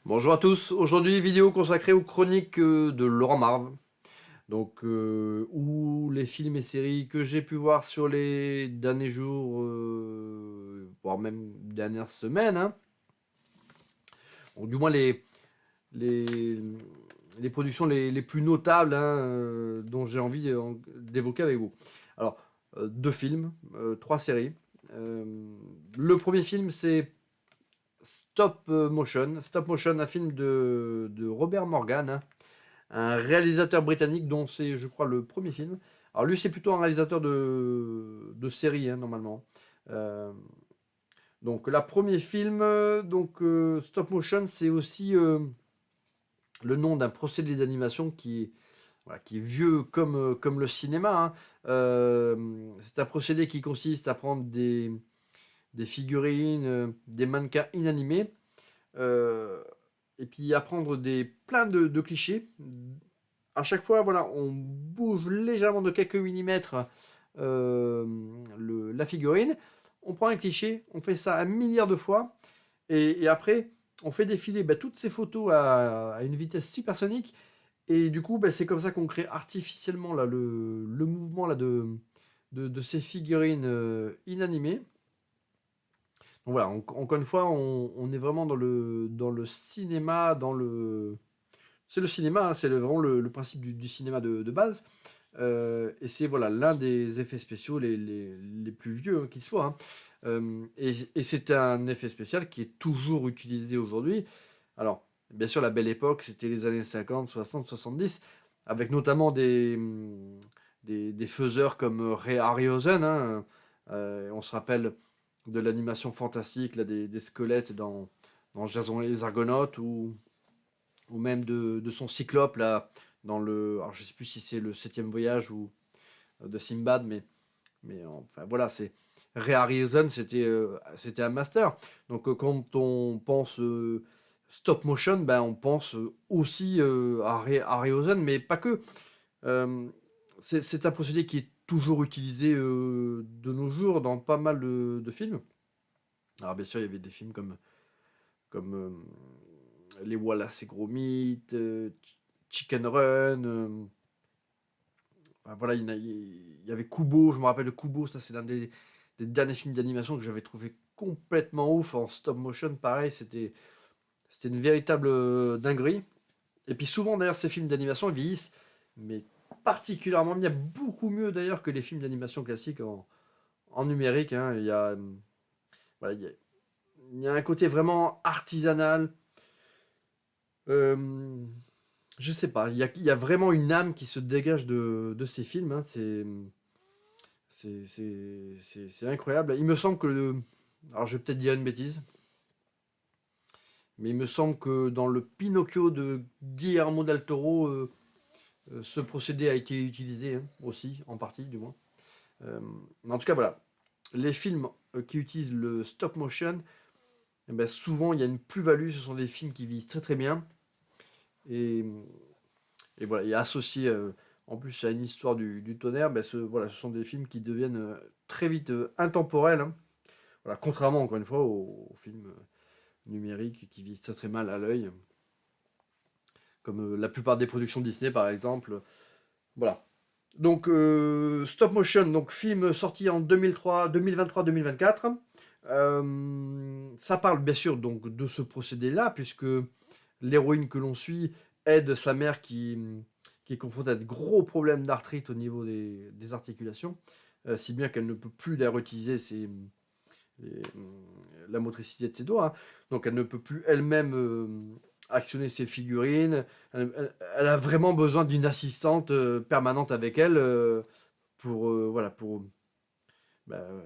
Bonjour à tous, aujourd'hui vidéo consacrée aux chroniques de Laurent Marve, donc ou les films et séries que j'ai pu voir sur les derniers jours, voire même dernières semaines, hein. Ou du moins les, les productions les plus notables, hein, dont j'ai envie d'évoquer avec vous. Alors, deux films, trois séries. Euh, le premier film c'est Stop Motion. Stop Motion, un film de Robert Morgan, hein, un réalisateur britannique dont c'est, je crois, le premier film. Alors lui, c'est plutôt un réalisateur de série, hein, normalement. Euh, donc, la premier film, Stop Motion, c'est aussi le nom d'un procédé d'animation voilà, qui est vieux comme le cinéma, hein. C'est un procédé qui consiste à prendre des figurines, des mannequins inanimés, euh, et puis à prendre plein de clichés. À chaque fois, voilà, on bouge légèrement de quelques millimètres euh, la figurine. On prend un cliché, on fait ça un milliard de fois, et après, on fait défiler toutes ces photos à une vitesse supersonique, et du coup, c'est comme ça qu'on crée artificiellement là, le mouvement là, de ces figurines inanimées. Donc voilà, encore une fois, on est vraiment dans le cinéma, c'est le cinéma, hein, c'est vraiment le principe du cinéma de base. Et c'est voilà l'un des effets spéciaux les plus vieux, hein, qui soient, hein. Et c'est un effet spécial qui est toujours utilisé aujourd'hui. Alors, bien sûr, la belle époque, c'était les années 50, 60, 70, avec notamment des faiseurs comme Ray Harryhausen, hein. On se rappelle de l'animation fantastique là, des squelettes dans Jason et les Argonautes, ou même de son cyclope là, alors je sais plus si c'est le septième voyage ou de Simbad, mais enfin voilà, c'est Ray Harryhausen, c'était un master. Donc quand on pense stop motion, on pense aussi à Ray Harryhausen, mais pas que. Euh, c'est un procédé qui est toujours utilisé de nos jours dans pas mal de films. Alors bien sûr, il y avait des films comme Les Wallace et Gromit, Chicken Run. Enfin, voilà, il y avait Kubo, je me rappelle de Kubo, ça c'est l'un des derniers films d'animation que j'avais trouvé complètement ouf en stop motion. Pareil, c'était une véritable dinguerie. Et puis souvent d'ailleurs, ces films d'animation ils vieillissent, mais particulièrement bien, beaucoup mieux d'ailleurs que les films d'animation classiques en numérique, hein. Voilà, il y a un côté vraiment artisanal. Euh, je sais pas, il y a vraiment une âme qui se dégage de ces films, hein. C'est incroyable. Il me semble que alors je vais peut-être dire une bêtise, mais il me semble que dans le Pinocchio de Guillermo del Toro, ce procédé a été utilisé, hein, aussi, en partie du moins. Mais en tout cas, voilà. Les films qui utilisent le stop motion, souvent il y a une plus-value. Ce sont des films qui vieillissent très très bien. Et, et voilà, et associé en plus à une histoire du tonnerre, voilà, ce sont des films qui deviennent très vite intemporels, hein. Voilà, contrairement encore une fois aux films numériques qui vivent très très mal à l'œil, comme la plupart des productions Disney par exemple. Voilà. Donc Stop Motion, donc film sorti en 2003, 2023-2024. Ça parle bien sûr donc de ce procédé-là, puisque l'héroïne que l'on suit aide sa mère qui est confrontée à de gros problèmes d'arthrite au niveau des articulations, si bien qu'elle ne peut plus d'ailleurs utiliser les- la motricité de ses doigts, hein. Donc elle ne peut plus elle-même actionner ses figurines. Elle a vraiment besoin d'une assistante permanente avec elle, voilà,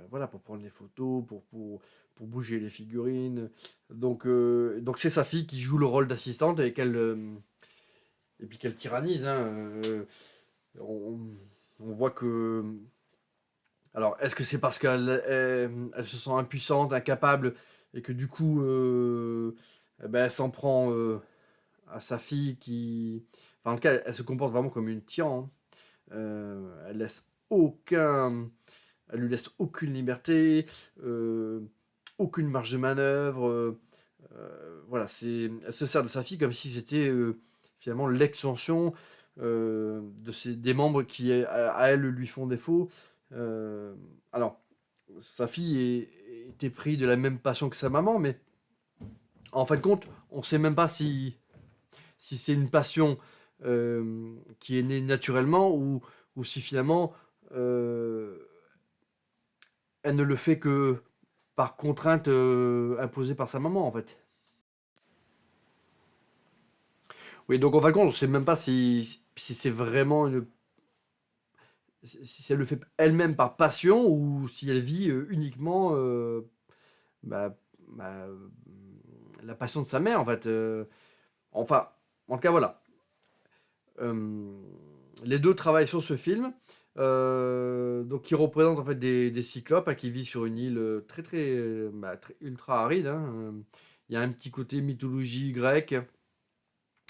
voilà, pour prendre les photos, pour bouger les figurines. Donc c'est sa fille qui joue le rôle d'assistante et puis qu'elle tyrannise, hein. On, on voit que. Alors, est-ce que c'est parce qu'elle se sent impuissante, incapable, et que du coup, elle s'en prend à sa fille qui. Enfin, en tout cas, elle se comporte vraiment comme une tyran, hein. Elle laisse aucun. Elle lui laisse aucune liberté, aucune marge de manœuvre. Voilà, elle se sert de sa fille comme si c'était finalement l'extension des membres qui, à elle, lui font défaut. Euh, alors, sa fille était prise de la même passion que sa maman, mais en fin de compte, on ne sait même pas si c'est une passion qui est née naturellement ou si finalement euh, elle ne le fait que par contrainte imposée par sa maman, en fait. Oui, donc en fin de compte, on ne sait même pas si c'est vraiment si elle le fait elle-même par passion ou si elle vit uniquement bah, bah, la passion de sa mère, en fait. Enfin, en tout cas, voilà. Euh, les deux travaillent sur ce film. Donc, qui représente en fait des cyclopes hein, qui vivent sur une île très ultra aride. Hein. Il y a un petit côté mythologie grecque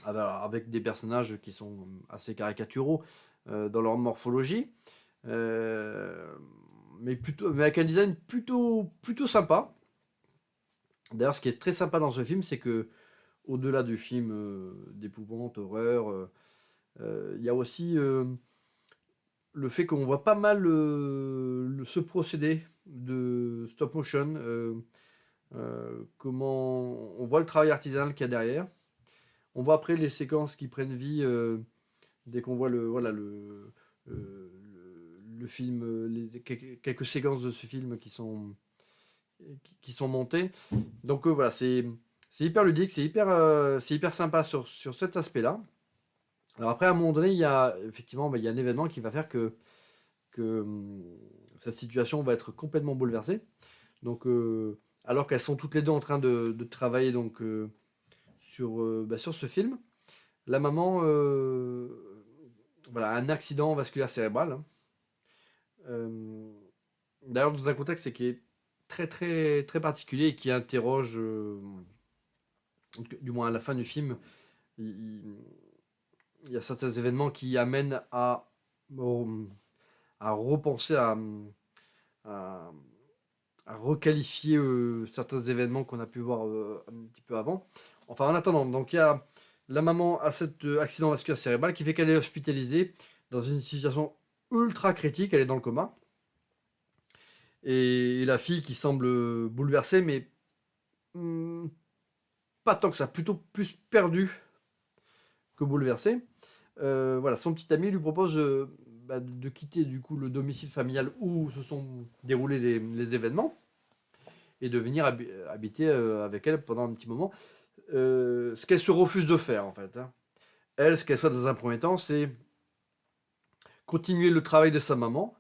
avec des personnages qui sont assez caricaturaux dans leur morphologie, euh, mais avec un design plutôt sympa. D'ailleurs, ce qui est très sympa dans ce film, c'est que au-delà du film d'épouvante, horreur, il y a aussi le fait qu'on voit pas mal ce procédé de stop motion, comment on voit le travail artisanal qu'il y a derrière. On voit après les séquences qui prennent vie dès qu'on voit le film, quelques séquences de ce film qui sont montées. Donc voilà, c'est hyper ludique, c'est hyper sympa sur cet aspect-là. Alors après, à un moment donné, il y a effectivement il y a un événement qui va faire que cette situation va être complètement bouleversée. Donc, alors qu'elles sont toutes les deux en train de travailler donc, sur ce film, la maman voilà, a un accident vasculaire cérébral. Hein. Euh, D'ailleurs, dans un contexte qui est très particulier et qui interroge, du moins à la fin du film, il, il y a certains événements qui amènent à repenser, à, à requalifier certains événements qu'on a pu voir un petit peu avant. Enfin, en attendant, donc il y a la maman a cet accident vasculaire cérébral qui fait qu'elle est hospitalisée dans une situation ultra critique, elle est dans le coma. Et la fille qui semble bouleversée, mais hmm, pas tant que ça, plutôt plus perdue que bouleversée. Voilà, son petit ami lui propose de quitter du coup le domicile familial où se sont déroulés les événements et de venir habiter avec elle pendant un petit moment. Ce qu'elle se refuse de faire en fait. Hein. Elle, ce qu'elle souhaite dans un premier temps, c'est continuer le travail de sa maman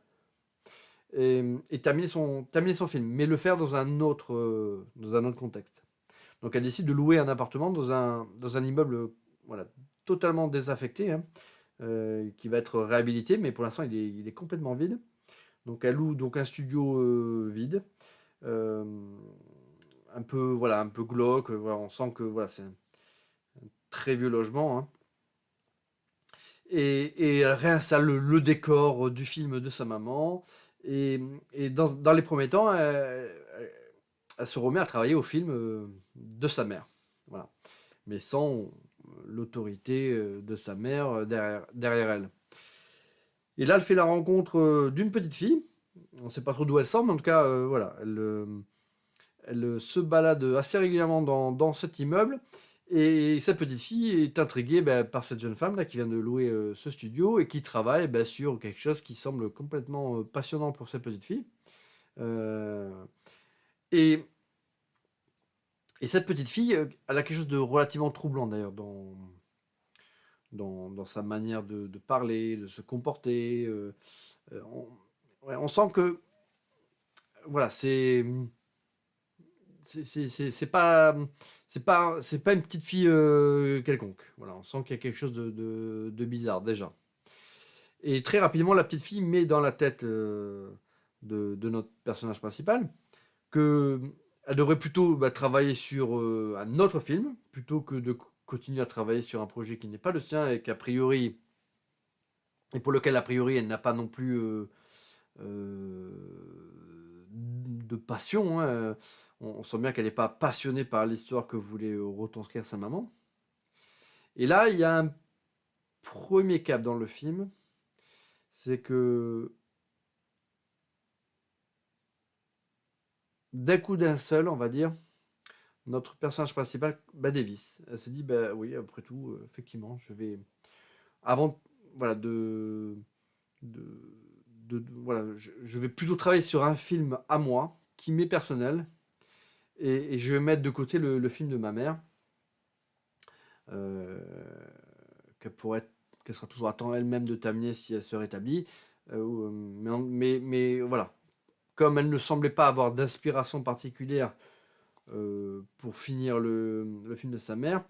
et terminer son film, mais le faire dans un autre contexte. Donc elle décide de louer un appartement dans un immeuble voilà, totalement désaffecté, hein, qui va être réhabilité, mais pour l'instant il est complètement vide. Donc elle loue donc un studio vide, euh, un peu glauque. Voilà, on sent que voilà, c'est un très vieux logement. Hein. Et elle réinstalle le décor du film de sa maman. Et dans les premiers temps, elle se remet à travailler au film de sa mère. Voilà. Mais sans l'autorité de sa mère derrière elle. Et là, elle fait la rencontre d'une petite fille. On ne sait pas trop d'où elle sort, mais en tout cas, voilà, elle se balade assez régulièrement dans cet immeuble. Et cette petite fille est intriguée par cette jeune femme là qui vient de louer ce studio et qui travaille sur quelque chose qui semble complètement passionnant pour cette petite fille. Euh, et, et cette petite fille, elle a quelque chose de relativement troublant d'ailleurs dans sa manière de parler, de se comporter. Ouais, on sent que voilà, c'est pas une petite fille quelconque. Voilà, on sent qu'il y a quelque chose de bizarre déjà. Et très rapidement, la petite fille met dans la tête de notre personnage principal que elle devrait plutôt travailler sur un autre film plutôt que de continuer à travailler sur un projet qui n'est pas le sien et qu'a priori et pour lequel a priori elle n'a pas non plus de passion. Hein. On sent bien qu'elle n'est pas passionnée par l'histoire que voulait retranscrire sa maman. Et là, il y a un premier cap dans le film, c'est que d'un coup d'un seul, on va dire, notre personnage principal dévisse. Elle s'est dit, bah oui, après tout, effectivement, je vais... Avant, voilà, de- voilà, je vais plutôt travailler sur un film à moi, qui m'est personnel, et je vais mettre de côté le film de ma mère, euh, qu'elle sera toujours à temps elle-même de terminer si elle se rétablit. Mais voilà, comme elle ne semblait pas avoir d'inspiration particulière pour finir le film de sa mère,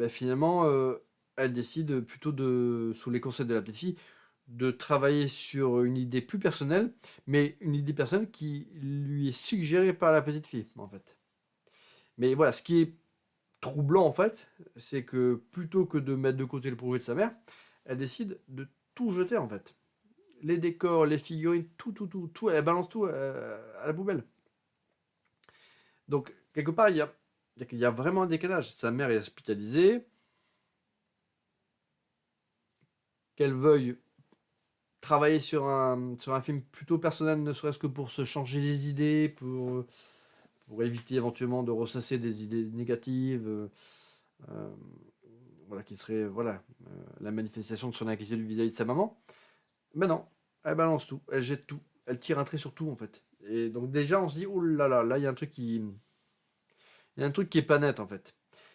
finalement, elle décide plutôt sous les conseils de la petite fille, de travailler sur une idée plus personnelle, mais une idée personnelle qui lui est suggérée par la petite fille, en fait. Mais voilà, ce qui est troublant, en fait, c'est que plutôt que de mettre de côté le projet de sa mère, elle décide de tout jeter, en fait. Les décors, les figurines, tout, elle balance tout à la poubelle. Donc, quelque part, il y a vraiment un décalage. Sa mère est hospitalisée, qu'elle veuille travailler sur un film plutôt personnel, ne serait-ce que pour se changer les idées, pour éviter éventuellement de ressasser des idées négatives, euh, voilà, qui serait voilà, la manifestation de son inquiétude vis-à-vis de sa maman. Mais non, elle balance tout, elle jette tout, elle tire un trait sur tout en fait. Et donc déjà on se dit, oh là, il y a un truc il y a un truc qui est pas net en fait.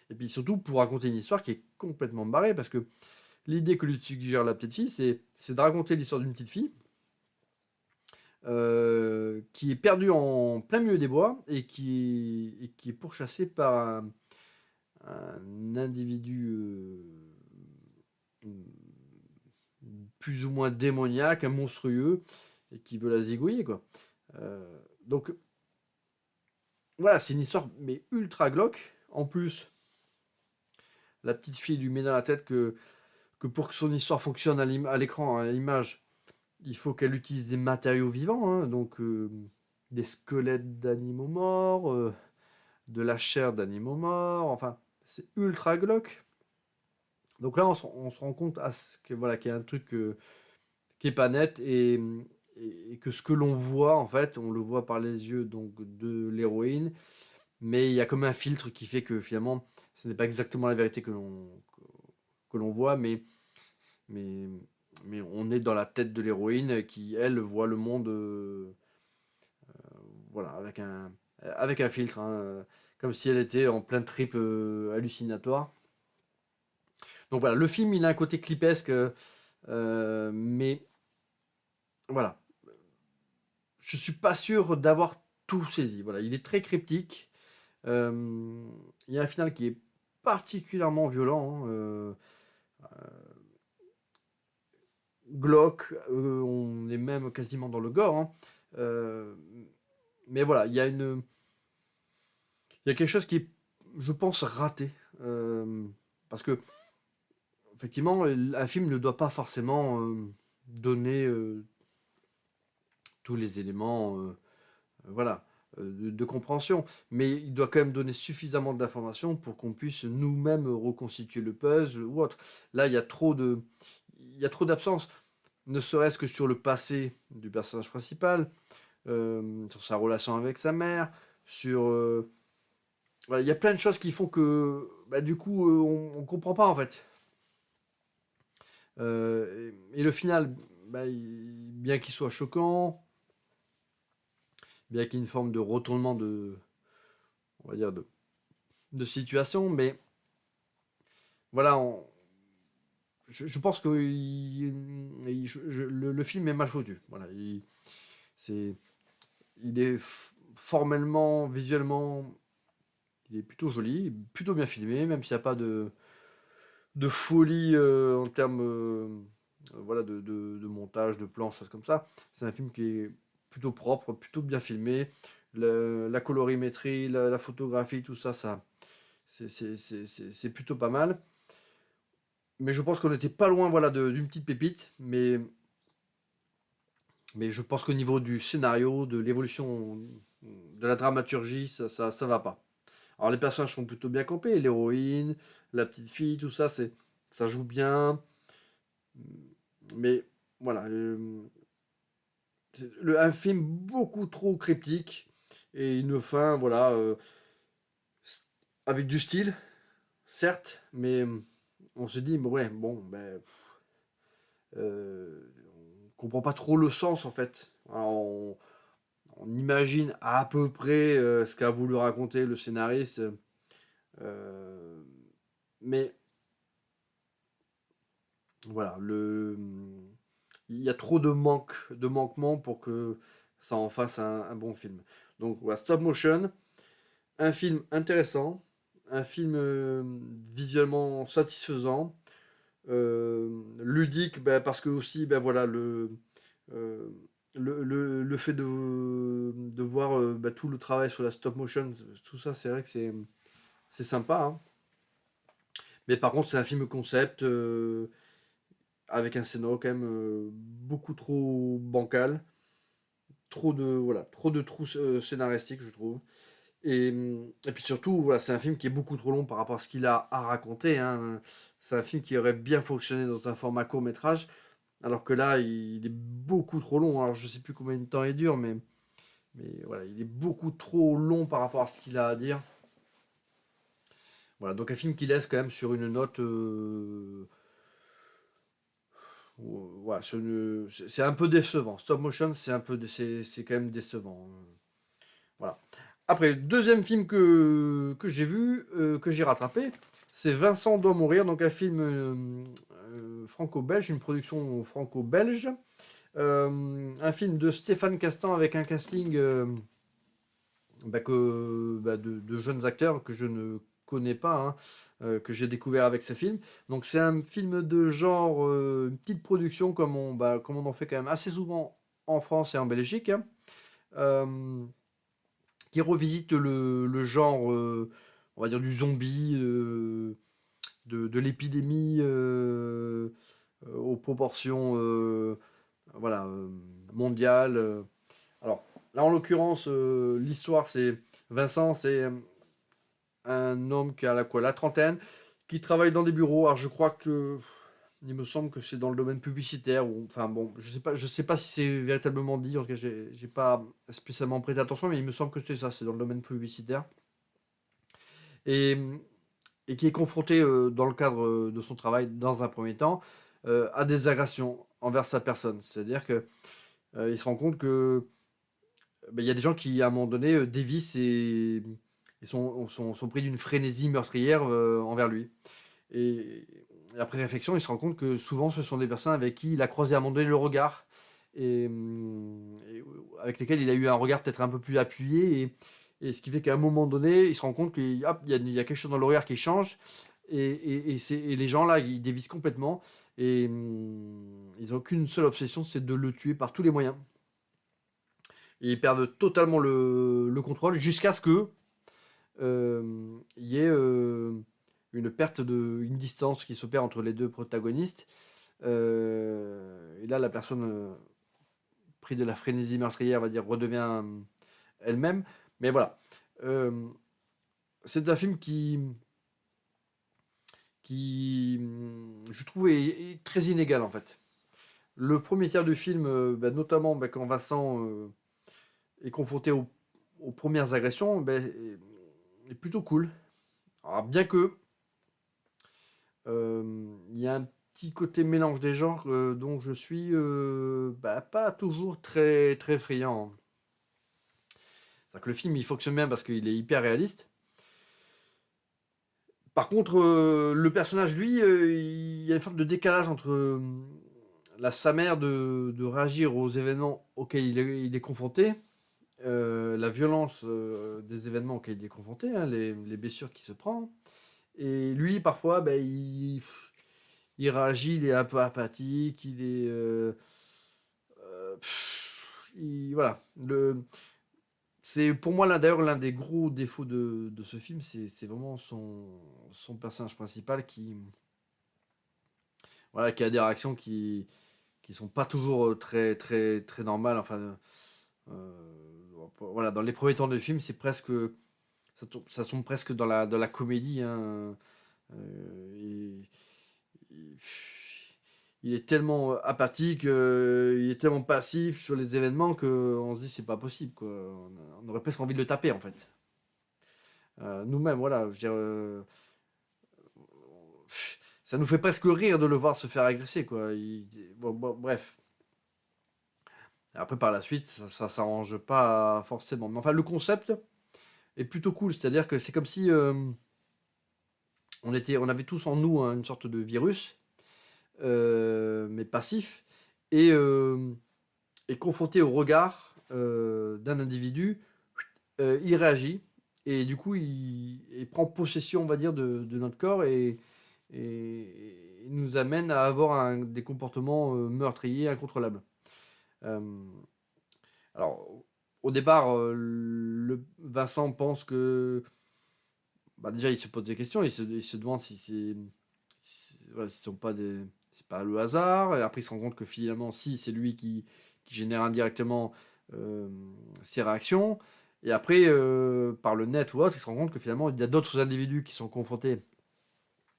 Et puis surtout pour raconter une histoire qui est complètement barrée, parce que l'idée que lui suggère la petite fille, c'est de raconter l'histoire d'une petite fille qui est perdue en plein milieu des bois et qui est pourchassée par un individu plus ou moins démoniaque, un monstrueux, et qui veut la zigouiller, quoi. Donc, voilà, c'est une histoire, mais ultra glauque. En plus, la petite fille lui met dans la tête que pour que son histoire fonctionne à l'écran, à l'image, il faut qu'elle utilise des matériaux vivants, hein, donc des squelettes d'animaux morts, de la chair d'animaux morts, enfin, c'est ultra glauque. Donc là, on se rend compte voilà, qu'il y a un truc qui est pas net et que ce que l'on voit, en fait, on le voit par les yeux donc, de l'héroïne, mais il y a comme un filtre qui fait que finalement, ce n'est pas exactement la vérité que l'on voit, mais, mais on est dans la tête de l'héroïne qui, elle, voit le monde voilà, avec un filtre, hein, comme si elle était en plein trip hallucinatoire. Donc voilà, le film, il a un côté clipesque, mais voilà, je suis pas sûr d'avoir tout saisi. Voilà, il est très cryptique. Il y a un final qui est particulièrement violent, hein, glauque. On est même quasiment dans le gore, hein. Euh, mais voilà, il y a quelque chose qui est, je pense, raté. Parce que effectivement, un film ne doit pas forcément donner tous les éléments, voilà, de compréhension, mais il doit quand même donner suffisamment d'informations pour qu'on puisse nous-mêmes reconstituer le puzzle ou autre. Là, il y a trop d'absence, ne serait-ce que sur le passé du personnage principal, sur sa relation avec sa mère, sur voilà, il y a plein de choses qui font que du coup on comprend pas en fait. Et le final, bien qu'il soit choquant, bien qu'il y ait une forme de retournement on va dire de situation, mais voilà, je pense que le film est mal foutu. Voilà, c'est, il est formellement, visuellement, il est plutôt joli, plutôt bien filmé, même s'il n'y a pas de folie en termes voilà, de montage, de plans, choses comme ça. C'est un film qui est plutôt propre, plutôt bien filmé. La colorimétrie, la photographie, tout ça, c'est plutôt pas mal. Mais je pense qu'on n'était pas loin voilà, d'une petite pépite. Mais je pense qu'au niveau du scénario, de l'évolution de la dramaturgie, ça va pas. Alors les personnages sont plutôt bien campés, l'héroïne, la petite fille, tout ça, ça joue bien. Mais voilà, un film beaucoup trop cryptique et une fin, voilà, avec du style, certes, mais on se dit, ouais, bon, ben, on comprend pas trop le sens en fait. Alors, on imagine à peu près ce qu'a voulu raconter le scénariste, euh, mais voilà, il y a trop de manquements pour que ça en fasse un bon film. Donc voilà, Stop Motion, un film intéressant, un film visuellement satisfaisant, ludique, bah, parce que aussi, bah, voilà, euh, le fait de voir bah, tout le travail sur la stop motion, tout ça, c'est vrai que c'est sympa, hein. Mais par contre, c'est un film concept avec un scénario quand même beaucoup trop bancal, trop de trous scénaristiques, je trouve. Et puis surtout, voilà, c'est un film qui est beaucoup trop long par rapport à ce qu'il a à raconter, hein. C'est un film qui aurait bien fonctionné dans un format court métrage, alors que là, il est beaucoup trop long. Alors je sais plus combien de temps il dure, mais voilà, il est beaucoup trop long par rapport à ce qu'il a à dire. Voilà, donc un film qui laisse quand même sur une note. Voilà, c'est un peu décevant. Stop motion, c'est quand même décevant. Voilà. Après, deuxième film que j'ai vu, que j'ai rattrapé, c'est Vincent doit mourir, donc un film franco-belge, une production franco-belge. Un film de Stéphane Castan avec un casting de jeunes acteurs que je ne connais pas, hein, que j'ai découvert avec ce film. Donc c'est un film de genre, une petite production comme on en fait quand même assez souvent en France et en Belgique, hein, euh, qui revisite le genre, on va dire, du zombie, de l'épidémie aux proportions voilà, mondiales. Alors, là, en l'occurrence, l'histoire, c'est Vincent, c'est un homme qui a la trentaine, qui travaille dans des bureaux. Alors, je crois que il me semble que c'est dans le domaine publicitaire. Ou, enfin bon, je sais pas si c'est véritablement dit. En tout cas, j'ai pas spécialement prêté attention, mais il me semble que c'est ça, c'est dans le domaine publicitaire. Et, et qui est confronté dans le cadre de son travail, dans un premier temps, à des agressions envers sa personne. C'est-à-dire que il se rend compte que il y a des gens qui, à un moment donné, dévissent et sont pris d'une frénésie meurtrière envers lui. Et, et après réflexion, il se rend compte que souvent, ce sont des personnes avec qui il a croisé à un moment donné le regard, et avec lesquelles il a eu un regard peut-être un peu plus appuyé. Et ce qui fait qu'à un moment donné, il se rend compte qu'il y a quelque chose dans le regard qui change. Et les gens là, ils dévissent complètement. Et ils n'ont qu'une seule obsession, c'est de le tuer par tous les moyens. Et ils perdent totalement le contrôle jusqu'à ce que il y ait une distance qui s'opère entre les deux protagonistes. Et là, la personne prise de la frénésie meurtrière, va dire, redevient elle-même. Mais voilà. Euh, c'est un film je trouve, est très inégal en fait. Le premier tiers du film, notamment quand Vincent est confronté aux premières agressions, est plutôt cool. Alors, bien que il y a un petit côté mélange des genres dont je suis pas toujours très, très friand. C'est-à-dire que le film il fonctionne bien parce qu'il est hyper réaliste. Par contre, le personnage, lui, il y a une forme de décalage entre sa mère de réagir aux événements auxquels il est confronté, la violence des événements auxquels il est confronté, hein, les blessures qu'il se prend. Et lui, parfois, il réagit, il est un peu apathique, il est. Voilà. C'est pour moi, d'ailleurs, l'un des gros défauts de ce film, c'est vraiment son personnage principal voilà, qui a des réactions qui sont pas toujours très, très, très normales. Enfin, voilà, dans les premiers temps du film, c'est presque, ça tombe presque dans la comédie, hein. Il, il- il est tellement apathique, il est tellement passif sur les événements que on se dit c'est pas possible, quoi. On aurait presque envie de le taper en fait. Nous-mêmes, voilà, je veux dire, ça nous fait presque rire de le voir se faire agresser, quoi. Bon, bref. Après, par la suite, ça s'arrange pas forcément. Mais enfin, le concept est plutôt cool. C'est-à-dire que c'est comme si on avait tous en nous, hein, une sorte de virus, mais passif, et, euh, et confronté au regard d'un individu, il réagit. Et du coup, il prend possession, on va dire, de notre corps et il nous amène à avoir des comportements meurtriers, incontrôlables. Euh, alors, au départ, Vincent pense que. Bah déjà, il se pose des questions, il se demande voilà, si ce sont pas des. C'est pas le hasard, et après il se rend compte que finalement, si, c'est lui qui génère indirectement euh, ses réactions. Et après, par le net ou autre, il se rend compte que finalement, il y a d'autres individus qui sont confrontés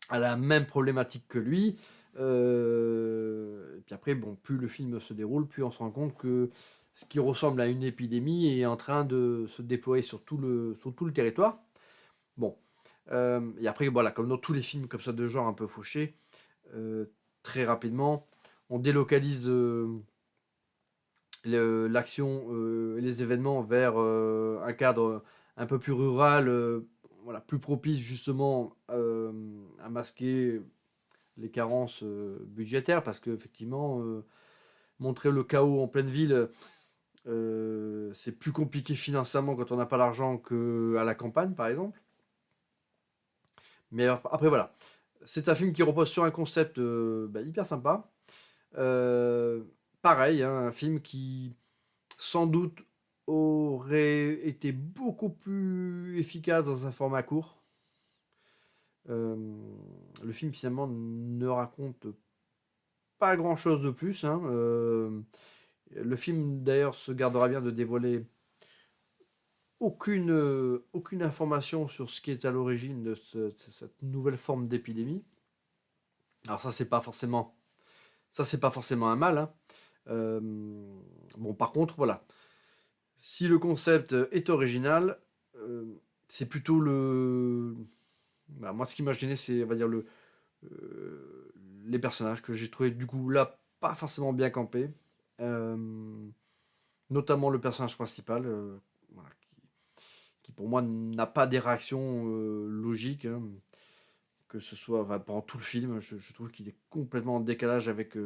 à la même problématique que lui. Et puis après, bon, plus le film se déroule, plus on se rend compte que ce qui ressemble à une épidémie est en train de se déployer sur tout le territoire. Bon. Et après, voilà, comme dans tous les films comme ça de genre un peu fauchés, euh, très rapidement, on délocalise l'action et les événements vers un cadre un peu plus rural, voilà, plus propice justement à masquer les carences budgétaires, parce qu'effectivement, montrer le chaos en pleine ville, c'est plus compliqué financièrement quand on n'a pas l'argent qu'à la campagne, par exemple. Mais après, voilà. C'est un film qui repose sur un concept hyper sympa. Euh, Pareil, hein, un film qui, sans doute, aurait été beaucoup plus efficace dans un format court. Euh, le film, finalement, ne raconte pas grand-chose de plus, hein. Le film, d'ailleurs, se gardera bien de dévoiler aucune information sur ce qui est à l'origine de cette nouvelle forme d'épidémie. Alors ça, c'est pas forcément un mal, hein. Euh, bon, par contre, voilà. Si le concept est original, euh, c'est plutôt le. Bah, moi, ce qui m'a gêné, c'est, on va dire, les personnages que j'ai trouvé du coup là pas forcément bien campés. Euh, Notamment le personnage principal, voilà, qui pour moi n'a pas des réactions logiques, hein, que ce soit enfin, pendant tout le film. Je trouve qu'il est complètement en décalage avec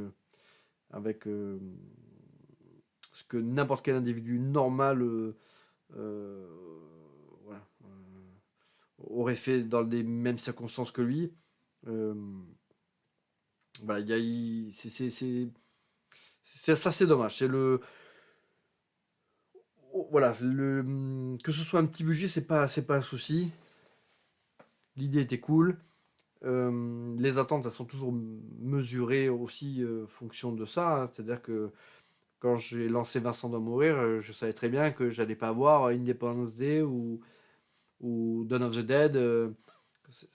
ce que n'importe quel individu normal euh, voilà, aurait fait dans les mêmes circonstances que lui. Euh, voilà, ça c'est dommage. C'est le voilà, que ce soit un petit budget, c'est pas un souci. L'idée était cool. Les attentes, elles sont toujours mesurées aussi fonction de ça, hein. C'est-à-dire que quand j'ai lancé Vincent doit mourir, je savais très bien que j'allais pas voir Independence Day ou Dawn of the Dead.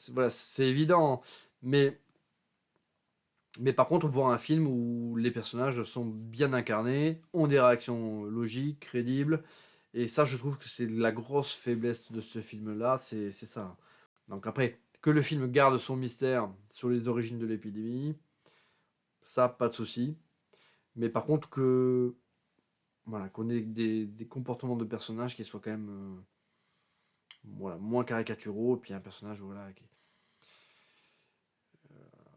Voilà, c'est évident. Mais, mais par contre, voir un film où les personnages sont bien incarnés, ont des réactions logiques, crédibles. Et ça, je trouve que c'est la grosse faiblesse de ce film-là, c'est ça. Donc après, que le film garde son mystère sur les origines de l'épidémie, ça, pas de souci. Mais par contre, voilà, qu'on ait des comportements de personnages qui soient quand même voilà, moins caricaturaux, et puis un personnage voilà, qui,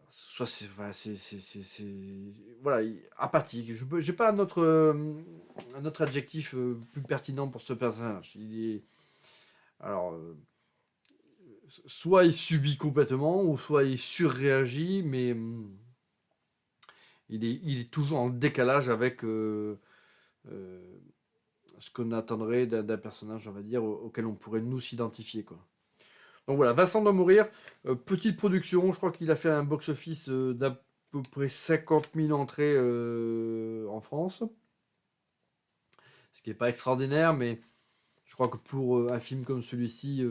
soit c'est voilà, voilà, apathique. J'ai pas un autre adjectif plus pertinent pour ce personnage. Alors, soit il subit complètement, ou soit il surréagit, mais il est toujours en décalage avec euh, ce qu'on attendrait d'un personnage, on va dire, auquel on pourrait nous s'identifier, quoi. Donc voilà, Vincent doit mourir, petite production, je crois qu'il a fait un box-office d'à peu près 50 000 entrées en France, ce qui n'est pas extraordinaire, mais Je crois que pour un film comme celui-ci,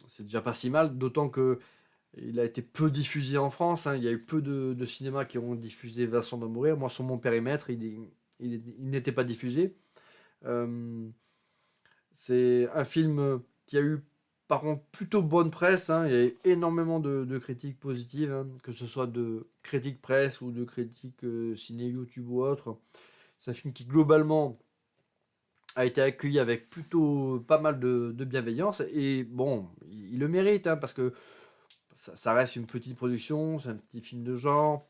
c'est déjà pas si mal, d'autant que il a été peu diffusé en France, hein. Il y a eu peu de cinémas qui ont diffusé Vincent doit mourir. Moi, sur mon périmètre, il n'était pas diffusé. Euh, c'est un film qui a eu par contre plutôt bonne presse, hein. Il y a eu énormément de critiques positives, hein, que ce soit de critiques presse ou de critiques ciné, YouTube ou autre. C'est un film qui globalement a été accueilli avec plutôt pas mal de bienveillance. Et bon, il le mérite, hein, parce que ça reste une petite production, c'est un petit film de genre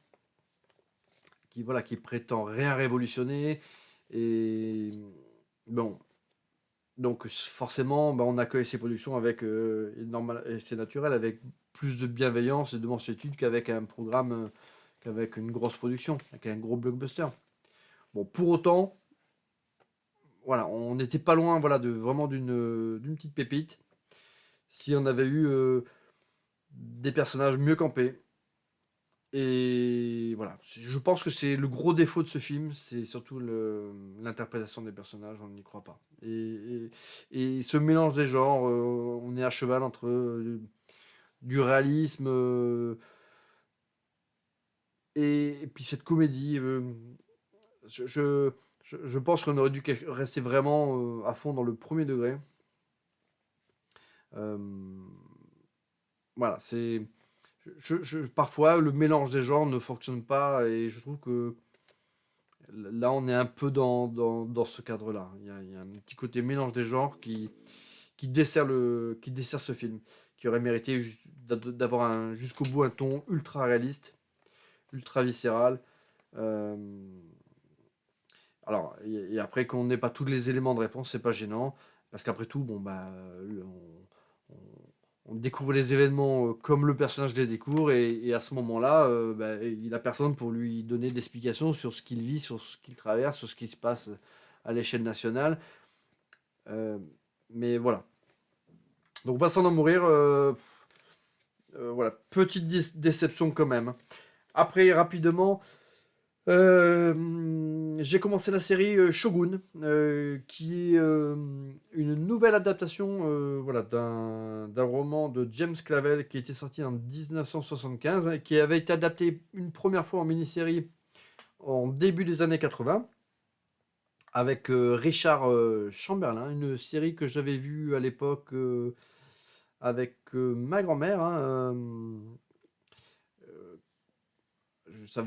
qui, voilà, qui prétend rien révolutionner. Et bon, donc forcément, bah, on accueille ces productions avec, et c'est naturel, avec plus de bienveillance et de mansuétude qu'avec un programme, qu'avec une grosse production, avec un gros blockbuster. Bon, pour autant, voilà, on n'était pas loin, voilà, de vraiment d'une petite pépite. Si on avait eu des personnages mieux campés. Et voilà, je pense que c'est le gros défaut de ce film, c'est surtout l'interprétation des personnages, on n'y croit pas. Et ce mélange des genres, on est à cheval entre du réalisme et puis cette comédie. Je, je, je pense qu'on aurait dû rester vraiment à fond dans le premier degré. Euh, voilà, c'est. Parfois, le mélange des genres ne fonctionne pas et je trouve que là, on est un peu dans ce cadre-là. Il y a un petit côté mélange des genres qui dessert ce film, qui aurait mérité d'avoir jusqu'au bout un ton ultra réaliste, ultra viscéral. Euh, alors, et après qu'on n'ait pas tous les éléments de réponse, c'est pas gênant, parce qu'après tout, bon bah, on- on découvre les événements comme le personnage les découvre, et à ce moment-là, bah, il a personne pour lui donner d'explications sur ce qu'il vit, sur ce qu'il traverse, sur ce qui se passe à l'échelle nationale. Euh, mais voilà. Donc Vincent d'en mourir, voilà, petite déception quand même. Après, rapidement, j'ai commencé la série Shogun, qui est une nouvelle adaptation, voilà, d'un roman de James Clavell qui était sorti en 1975, hein, qui avait été adapté une première fois en mini-série en début des années 80 avec Richard Chamberlain, une série que j'avais vue à l'époque avec ma grand-mère, hein. Ça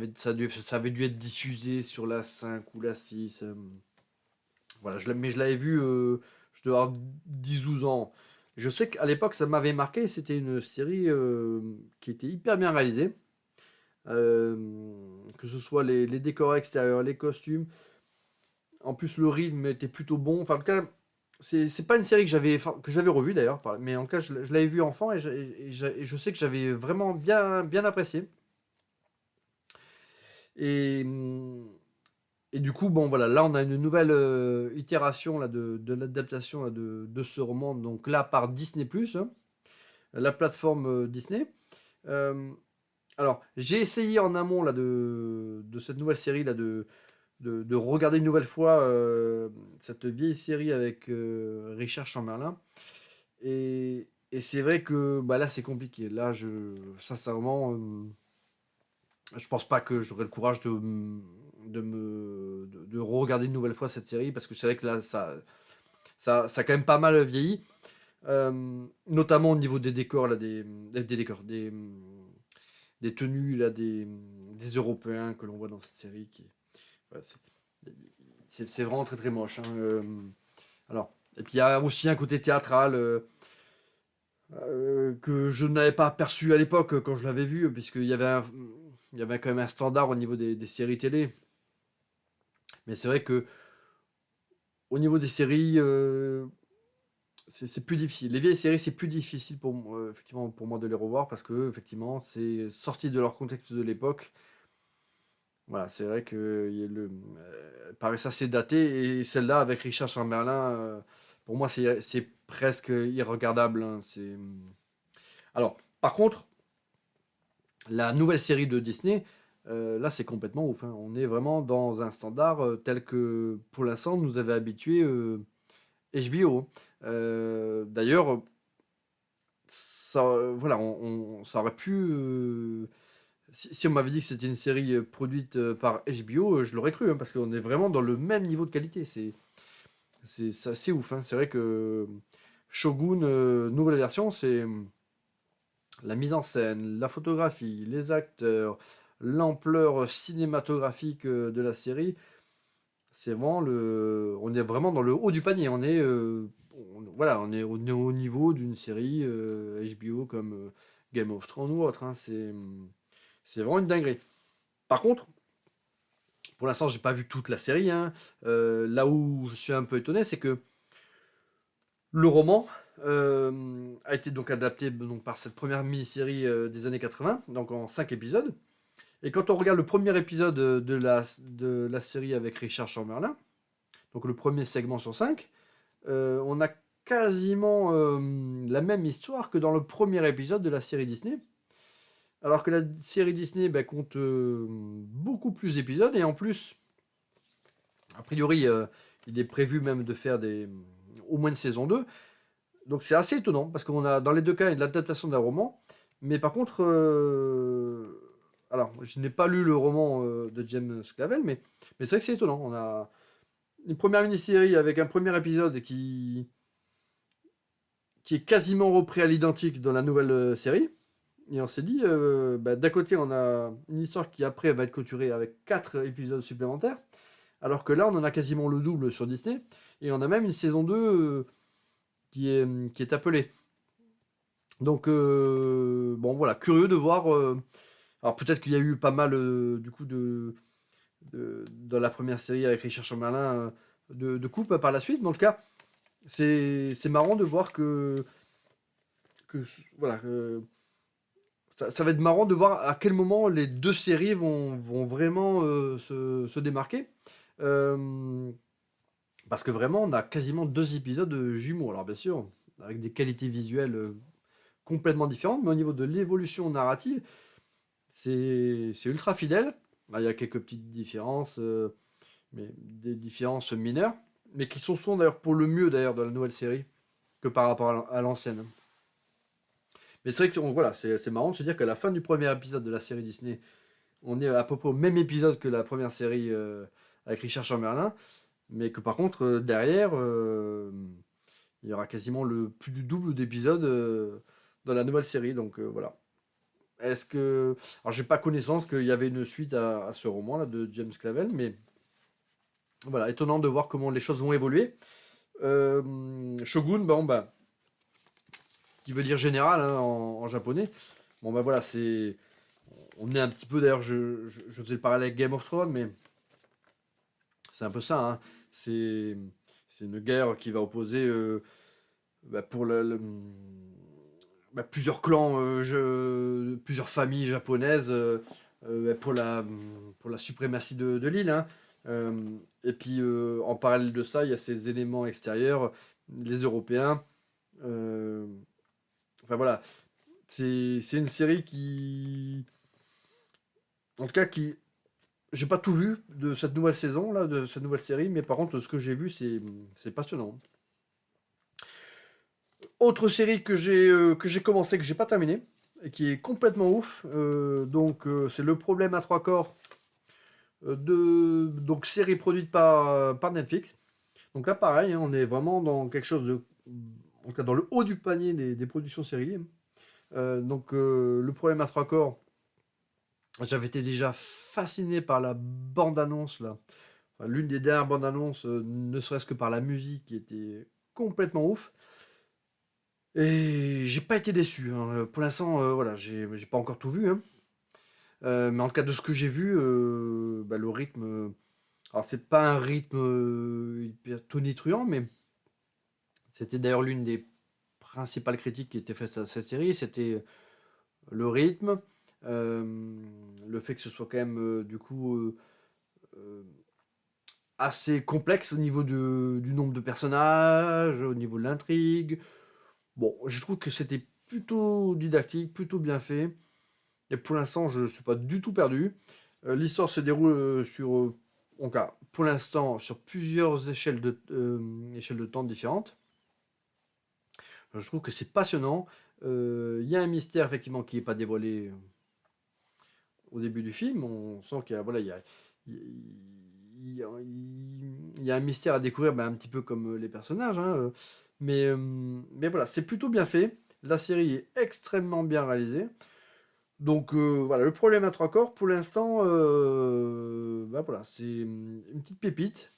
avait dû être diffusé sur la 5 ou la 6. Voilà, mais je l'avais vu, je devais avoir 10-12 ans. Je sais qu'à l'époque, ça m'avait marqué. C'était une série qui était hyper bien réalisée. Euh, que ce soit les décors extérieurs, les costumes. En plus, le rythme était plutôt bon. Enfin, en tout cas, c'est pas une série que j'avais revue d'ailleurs. Mais en tout cas, je l'avais vue enfant et je sais que j'avais vraiment bien apprécié. Et, et du coup, bon, voilà, là, on a une nouvelle itération là, de l'adaptation là, de ce roman, donc là, par Disney+, hein, la plateforme Disney. Euh, alors, j'ai essayé en amont là, de cette nouvelle série, là, de regarder une nouvelle fois cette vieille série avec Richard Chamberlain. Et c'est vrai que bah, là, c'est compliqué. Là, sincèrement, je pense pas que j'aurai le courage de regarder une nouvelle fois cette série parce que c'est vrai que là ça a quand même pas mal vieilli, notamment au niveau des décors là des décors des tenues là des Européens que l'on voit dans cette série qui ouais, c'est vraiment très très moche, hein. Alors et puis il y a aussi un côté théâtral que je n'avais pas perçu à l'époque quand je l'avais vu puisqu'il y avait il y avait quand même un standard au niveau des séries télé. Mais c'est vrai que au niveau des séries, c'est plus difficile. Les vieilles séries, c'est plus difficile pour moi, effectivement, pour moi de les revoir parce que effectivement, c'est sorti de leur contexte de l'époque. Voilà, c'est vrai que paraissait assez daté et celle-là avec Richard Chamberlain, pour moi, c'est presque irregardable, hein. Alors, par contre, la nouvelle série de Disney, là, c'est complètement ouf, hein. On est vraiment dans un standard tel que, pour l'instant, nous avait habitués. HBO. D'ailleurs, ça, voilà, ça aurait pu. Si on m'avait dit que c'était une série produite par HBO, je l'aurais cru, hein, parce qu'on est vraiment dans le même niveau de qualité. C'est assez ouf, hein. C'est vrai que Shogun, nouvelle version, c'est la mise en scène, la photographie, les acteurs, l'ampleur cinématographique de la série. C'est vraiment on est vraiment dans le haut du panier. Voilà, on est au niveau d'une série HBO comme Game of Thrones ou autre, hein. C'est vraiment une dinguerie. Par contre, pour l'instant, j'ai pas vu toute la série, hein. Là où je suis un peu étonné, c'est que le roman a été donc adapté donc, par cette première mini-série des années 80, donc en 5 épisodes. Et quand on regarde le premier épisode de la série avec Richard Chamberlain, donc le premier segment sur 5, on a quasiment la même histoire que dans le premier épisode de la série Disney. Alors que la série Disney compte beaucoup plus d'épisodes, et en plus, a priori, il est prévu même de faire au moins une saison 2. Donc c'est assez étonnant, parce qu'on a dans les deux cas une l'adaptation d'un roman, mais par contre, alors je n'ai pas lu le roman de James Clavell, mais c'est vrai que c'est étonnant. On a une première mini-série avec un premier épisode qui est quasiment repris à l'identique dans la nouvelle série. Et on s'est dit, d'un côté, on a une histoire qui après va être clôturée avec 4 épisodes supplémentaires, alors que là, on en a quasiment le double sur Disney, et on a même une saison 2 qui est appelée. Donc, bon, voilà, curieux de voir. Alors, peut-être qu'il y a eu pas mal, du coup, dans la première série avec Richard Chamberlain, de coupes par la suite, mais en tout cas, c'est marrant de voir que voilà, ça va être marrant de voir à quel moment les deux séries vont vraiment se démarquer. Euh, Parce que vraiment, on a quasiment 2 épisodes jumeaux. Alors bien sûr, avec des qualités visuelles complètement différentes, mais au niveau de l'évolution narrative, c'est ultra fidèle. Bah, il y a quelques petites différences, mais des différences mineures, mais qui sont souvent d'ailleurs pour le mieux d'ailleurs dans la nouvelle série que par rapport à l'ancienne. Mais c'est vrai que voilà, c'est marrant de se dire qu'à la fin du premier épisode de la série Disney, on est à peu près au même épisode que la première série avec Richard Chamberlain, mais que par contre, derrière, il y aura quasiment le plus du double d'épisodes dans la nouvelle série. Donc voilà. Est-ce que. Alors, j'ai pas connaissance qu'il y avait une suite à ce roman-là de James Clavell, mais voilà, étonnant de voir comment les choses vont évoluer. Shogun, bon, bah, qui veut dire général hein, en japonais. Bon, bah voilà, c'est. On est un petit peu, d'ailleurs, je faisais le parallèle avec Game of Thrones, mais c'est un peu ça, hein. C'est c'est une guerre qui va opposer pour plusieurs clans, plusieurs familles japonaises pour la suprématie de l'île, hein. Et puis en parallèle de ça, il y a ces éléments extérieurs, les Européens. euh, enfin voilà, c'est une série en tout cas, j'ai pas tout vu de cette nouvelle saison là, de cette nouvelle série, mais par contre, ce que j'ai vu, c'est passionnant. Autre série que j'ai commencé, que j'ai pas terminé, et qui est complètement ouf. Donc, c'est Le Problème à trois corps, donc série produite par Netflix. Donc là, pareil, hein, on est vraiment dans quelque chose en tout cas dans le haut du panier des productions séries. Donc, Le Problème à trois corps, j'avais été déjà fasciné par la bande-annonce là. Enfin, l'une des dernières bandes annonces, ne serait-ce que par la musique qui était complètement ouf. Et j'ai pas été déçu, hein. Pour l'instant, voilà, j'ai pas encore tout vu, hein. Mais en tout cas, de ce que j'ai vu, le rythme. Alors, c'est pas un rythme hyper tonitruant, mais c'était d'ailleurs l'une des principales critiques qui étaient faites à cette série. C'était le rythme, euh, le fait que ce soit quand même, du coup, euh, assez complexe au niveau du nombre de personnages, au niveau de l'intrigue. Bon, je trouve que c'était plutôt didactique, plutôt bien fait. Et pour l'instant, je ne suis pas du tout perdu. L'histoire se déroule sur en cas, pour l'instant, sur plusieurs échelles de temps différentes. Je trouve que c'est passionnant. Il y a un mystère effectivement qui n'est pas dévoilé au début du film. On sent qu'il y a, voilà, il y a un mystère à découvrir, ben, un petit peu comme les personnages, hein, mais voilà, c'est plutôt bien fait. La série est extrêmement bien réalisée. Donc voilà, le problème à trois corps, pour l'instant, ben voilà, c'est une petite pépite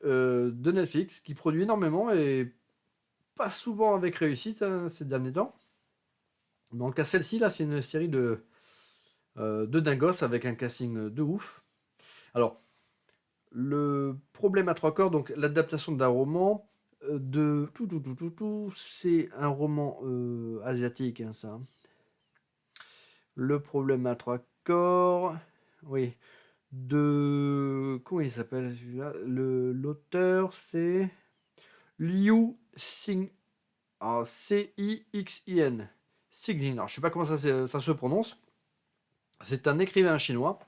de Netflix qui produit énormément et pas souvent avec réussite, hein, ces derniers temps. Dans le cas celle-ci, là, c'est une série de dingos avec un casting de ouf. Alors, le problème à trois corps, donc l'adaptation d'un roman c'est un roman asiatique, hein, ça. Le problème à trois corps, oui, comment il s'appelle celui-là? L'auteur, c'est Liu Xing, alors Cixin. Cixin, alors je sais pas comment ça se prononce. C'est un écrivain chinois.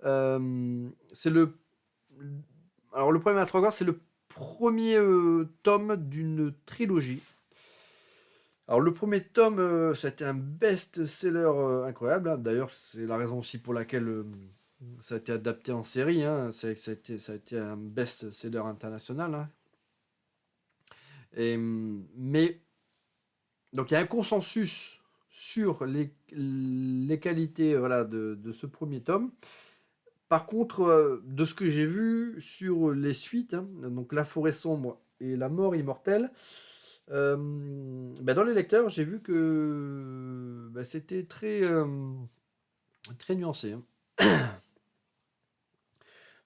C'est le. Alors, le problème à trois corps, c'est le premier tome d'une trilogie. Alors, le premier tome, ça a été un best-seller incroyable, hein. D'ailleurs, c'est la raison aussi pour laquelle ça a été adapté en série, hein. C'est que ça a été un best-seller international, hein. Mais, donc, il y a un consensus sur les qualités voilà, de ce premier tome. Par contre, de ce que j'ai vu sur les suites, hein, donc La Forêt Sombre et La Mort Immortelle, bah, dans les lecteurs, j'ai vu que bah, c'était très nuancé, hein.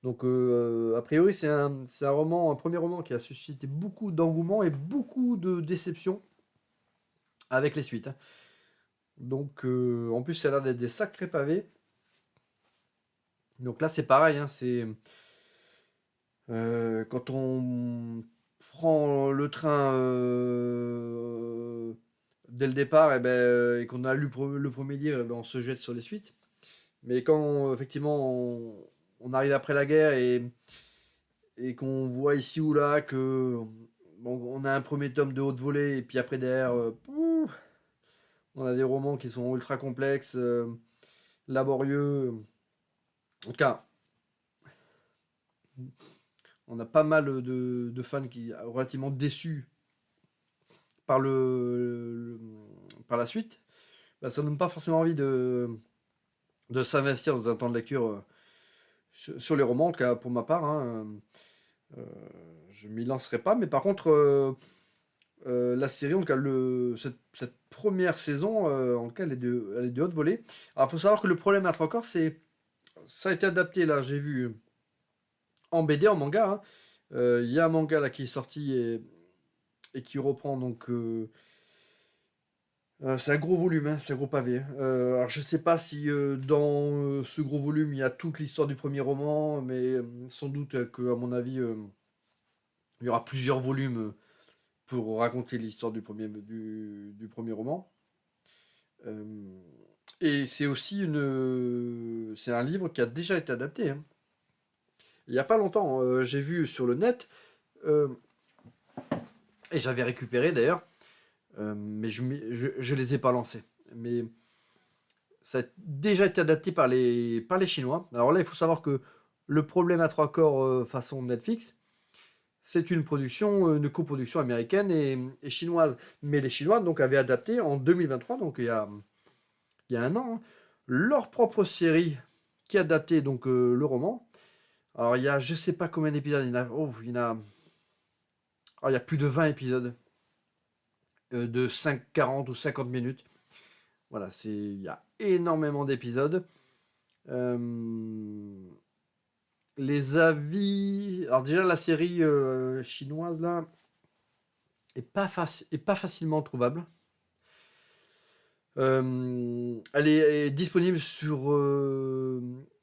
Donc, a priori, c'est un roman, un premier roman qui a suscité beaucoup d'engouement et beaucoup de déception avec les suites, hein. Donc, en plus, ça a l'air d'être des sacrés pavés. Donc là, c'est pareil, hein, c'est quand on prend le train dès le départ et qu'on a lu le premier livre, on se jette sur les suites. Mais quand effectivement on arrive après la guerre et qu'on voit ici ou là que bon, on a un premier tome de haute volée et puis après derrière, on a des romans qui sont ultra complexes, laborieux. En tout cas, on a pas mal de fans qui sont relativement déçus par par la suite. Bah, ça ne donne pas forcément envie de s'investir dans un temps de lecture sur les romans, en tout cas pour ma part, hein. Euh, je m'y lancerai pas, mais par contre, la série, en tout cas, cette première saison, en tout cas, elle est de haute volée. Alors, il faut savoir que le problème à trois corps, ça a été adapté, là, j'ai vu, en BD, en manga, hein. Il y a un manga là qui est sorti et qui reprend donc c'est un gros volume, hein, c'est un gros pavé, hein. Alors je sais pas si dans ce gros volume il y a toute l'histoire du premier roman, mais sans doute que à mon avis il y aura plusieurs volumes pour raconter l'histoire du premier roman. Euh, et c'est aussi c'est un livre qui a déjà été adapté, hein. Il y a pas longtemps, j'ai vu sur le net euh, et j'avais récupéré d'ailleurs, mais je les ai pas lancés. Mais ça a déjà été adapté par les Chinois. Alors là, il faut savoir que le problème à trois corps façon Netflix, c'est une coproduction américaine et chinoise. Mais les Chinois donc avaient adapté en 2023, donc il y a un an, hein, leur propre série qui adaptait donc le roman. Alors il y a je sais pas combien d'épisodes, il y a plus de 20 épisodes de 40 ou 50 minutes. Voilà, il y a énormément d'épisodes. Euh, les avis. Alors, déjà, la série chinoise, là, est pas facilement trouvable. Elle est disponible sur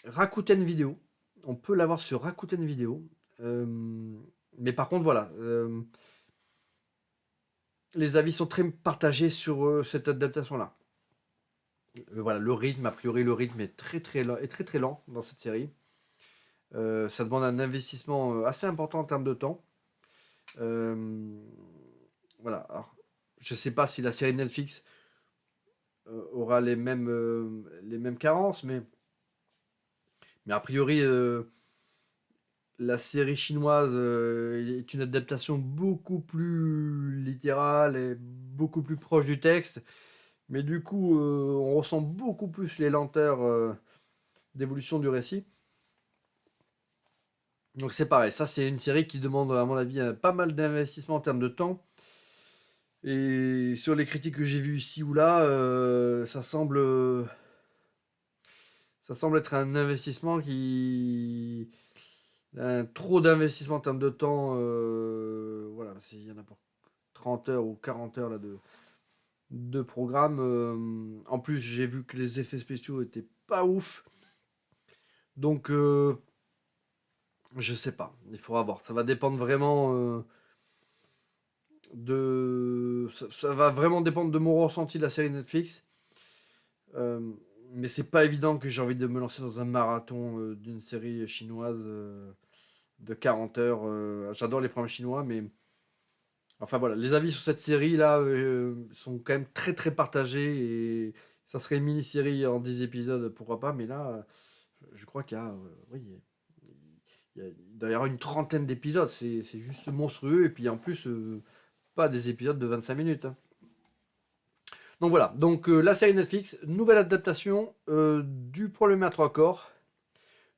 Rakuten Vidéo. On peut l'avoir sur Rakuten Vidéo. Euh, mais par contre, voilà. Les avis sont très partagés sur cette adaptation-là. Voilà, le rythme, a priori, le rythme est très très lent dans cette série. Ça demande un investissement assez important en termes de temps. Euh, voilà. Alors, je sais pas si la série Netflix aura les mêmes carences, mais a priori, la série chinoise est une adaptation beaucoup plus littérale et beaucoup plus proche du texte. Mais du coup, on ressent beaucoup plus les lenteurs d'évolution du récit. Donc c'est pareil, ça c'est une série qui demande à mon avis pas mal d'investissement en termes de temps. Et sur les critiques que j'ai vues ici ou là, ça semble être un investissement qui... trop d'investissement en termes de temps. Voilà, il y en a pour 30 heures ou 40 heures là, de programme. En plus, j'ai vu que les effets spéciaux étaient pas ouf. Donc, je sais pas. Il faudra voir. Ça va dépendre vraiment ça va vraiment dépendre de mon ressenti de la série Netflix. Euh, mais c'est pas évident que j'ai envie de me lancer dans un marathon d'une série chinoise de 40 heures. J'adore les programmes chinois, mais enfin voilà, les avis sur cette série là sont quand même très très partagés et ça serait une mini-série en 10 épisodes, pourquoi pas, mais là je crois qu'il y a, oui, il doit y avoir une trentaine d'épisodes, c'est juste monstrueux et puis en plus pas des épisodes de 25 minutes. Hein. Donc voilà, donc la série Netflix, nouvelle adaptation du Problème à trois corps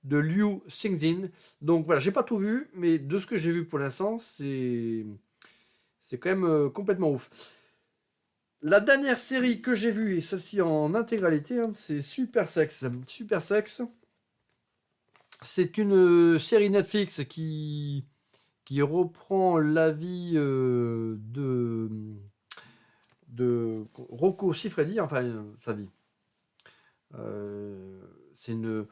de Liu Xingjin. Donc voilà, j'ai pas tout vu, mais de ce que j'ai vu pour l'instant, c'est quand même complètement ouf. La dernière série que j'ai vue, et celle-ci en intégralité, hein, c'est Super Sex. Super Sex, c'est une série Netflix qui reprend la vie de Rocco Siffredi, enfin sa vie. Euh, c'est une,